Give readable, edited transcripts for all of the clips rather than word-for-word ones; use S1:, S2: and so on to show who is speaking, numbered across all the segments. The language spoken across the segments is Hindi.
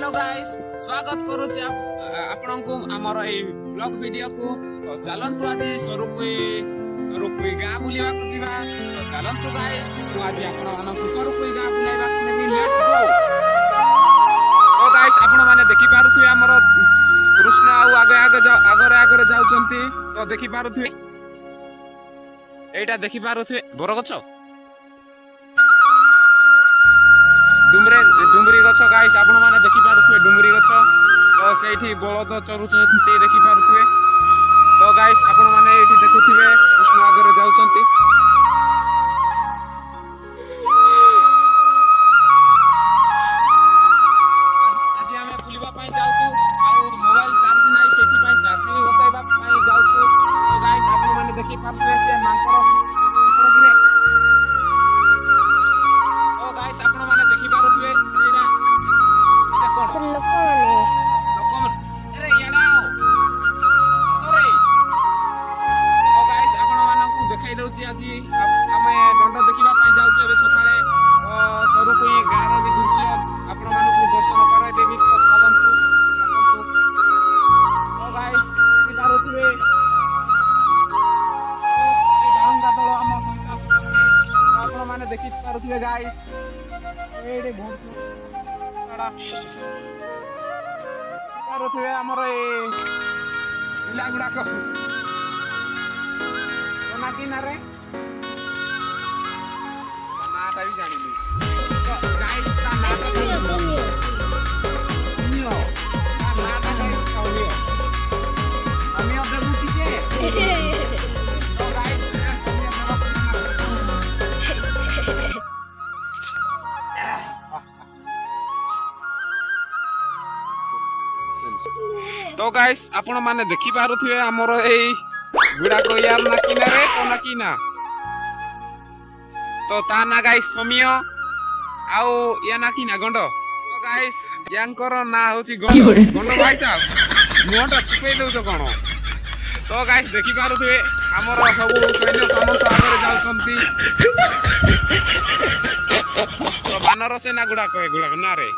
S1: हेलो गाइस स्वागत करूची आपनकु हमर ए ब्लॉग वीडियो को तो चलंतु आज स्वरूपी गाँ बुलिबा को दिबा तो चलंतु गाइस तो आज आपण मानकु स्वरूपी गाँ बुलाइबा को नेबी लेट्स गो। तो गाइस आपण माने देखि पारुथु हमर कृष्ण आगे जाउचंती तो देखि पारुथु एटा देखि पारुथु बरगछ डुमरी गछ गाइस आपण माने देखि पारुथुवे डुमरी गछ तो सेठी बळद चरुचंती देखि पारुथुवे। तो गाइस आपण माने एठी देखुथुवे कृष्ण आगे जाउचंती आज हमें बुलिबा पई जाउछु आ मोबाइल चार्ज नाही सेठी पई चार्जिंग बसाइबा पई जाउछु। तो गाइस आपण माने देखि पारुथुवे से मांकर गाइस आपण माने देखि पारुथुवे एटा कोन लोकमन अरे याडाओ सॉरी। तो गाइस आपण मानकु देखाई दउची आज हमें दंड देखिबा पई जाउछु एबे ससारे स्वरूपी गाँर भी दृश्य आपण मानकु दर्शन कराई देबी तो चलंतु आसंतु। तो गाइस देखि पारुथुवे ए बालंगा दल हम सहित आपण माने देखि पारुथुवे गाइस एडे बहुत सारा पारुथुवे हमर ए इला गुडा को कोना किनारे नाटा भी जानिनी तो गाइस ता नाटा सौम्य ता नाटा गाइस सौम्य सौम्य देबुती के तो गाइस सौम्य तो गाइस आपण माने देखि पारुथुवे हमर एई गुडा को यार ना किनारे तो ना किना तो ता ना गाइस सौम्य आउ या ना किना गंड। तो गाइस यांकर ना होची गंड भाई साहब मोटा छिपे दउछ कोन। तो गाइस देखि पारुथुवे हमर सब सैन्य सामंत आगे जाउछंती तो बानर सेना गुडा को गुडा ना रे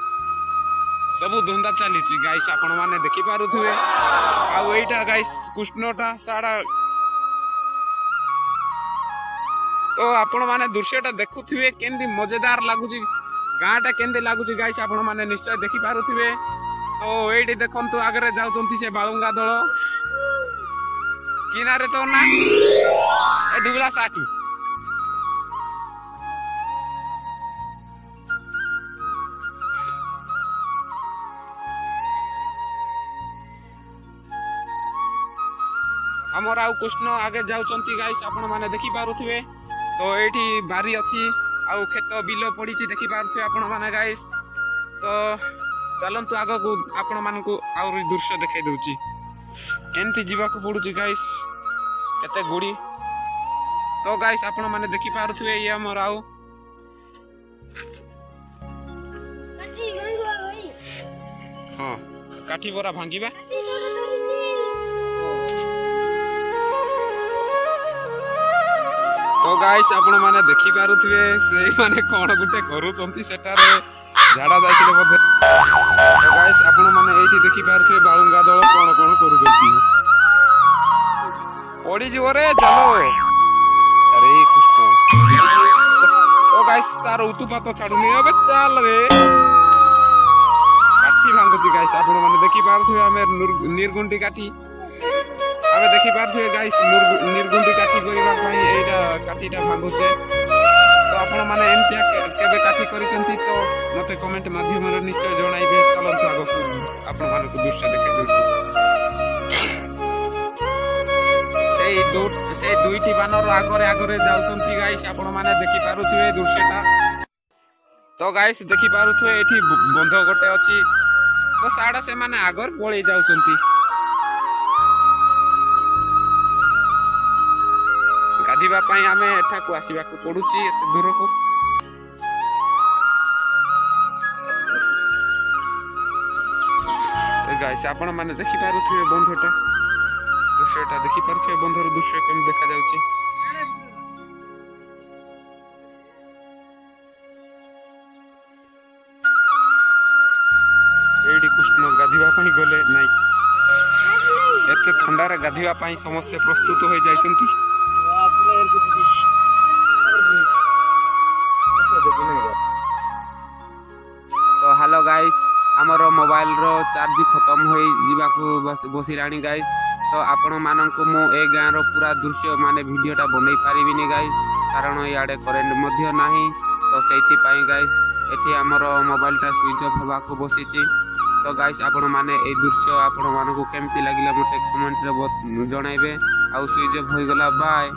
S1: सबु धंदा चली गाइस आपण माने देखि पारुथुवे आ एटा गाइस कृष्णटा साडा तो आपण माने दृश्यटा देखुथुवे केंदी मजेदार लागुची गाँटा केंदी लागुची गाइस आपण माने निश्चय देखि पारुथुवे। तो एठी देखंतु आगरे जाउचंती से बालुंगा दळ किनारे तो ना ए दुबला साटू हमर आउ कृष्ण आगे जाउचंती गाइस आपण माने देखि पारुथुवे। तो एठी बारी अछि आउ खेत बिलो पड़ीची देखि पारुथुवे आपण माने गाइस। तो चलंतु आगो को आपण मानकु आउरी दृश्य देखाई दउची एंती जीवा को पडुची गाइस केते गुडी। तो गाइस आपण माने देखि पारुथुवे ये हमर आउ हां काठी बोरा भांगीबा। तो गाइस आपण माने देखि पारुथुवे से माने कोन गुटे करूचंती सेटारे झाडा जाइथिले बदे। तो गाइस आपण माने एठी देखि पारुथुवे बालुंगा दळ कोन कोन करूचंती पड़ी जीव रे चलो अरे कृष्ण। तो गाइस तार उतुपात छाडुनी अबे चल रे काठी भांगुची गाइस आपण माने देखि पारुथुवे हमें निर्गुंडी काठी आमे देखि पारुथुवे गाइस निर्गुंडी काठी करिबा पई एटा काठीटा भांगुचे। तो आपण माने एमतिया केबे काठी करिसंती तो मते कमेंट माध्यम रे निश्चय जणाइबे। चलंतु आगो आपण माने को दृश्य देखै दउची से दुईटी बानर आगरे जाउचंती गाइस आपण माने देखि पारुथुवे दृश्यटा। तो गाइस देखि पारुथुवे एठी बंध गोटे अछि तो साडा से माने आगर पळै जाउचंती गाधीबा पई आमे एठा को आसीबा को पडुची एते दूर को। तो गाइस आपण माने देखि पारुथुवे बंधटा दृश्यटा देखि पारुथुवे बंधर दृश्य केम देखा जाउची। ଏଇଠି କୃଷ୍ଣ ଗାଧୋଇବା ପାଇଁ ଗଲେ ନାଇଁ ଏତେ ଥଣ୍ଡାରେ ଗାଧୋଇବା ପାଇଁ ସମସ୍ତେ ପ୍ରସ୍ତୁତ ହୋଇଯାଇଛନ୍ତି। तो हेलो गाइस आमर मोबाइल रो चार्ज खत्म हो बसिलानी गाइस। तो आपण मानक मु ए गाँ रो पूरा दृश्य माने वीडियोटा बनई पारिबिनी गाइस कारण इे करेन्ट मध्य नाही। तो से गाइस एठी आमर मोबाइलटा स्विच ऑफ होबाको बसीची। तो गाइस आपण माने ए दृश्य आपण मानक केमती लागिला मते कमेंट रे जणाइबे। आ स्विच ऑफ हो गला बाय।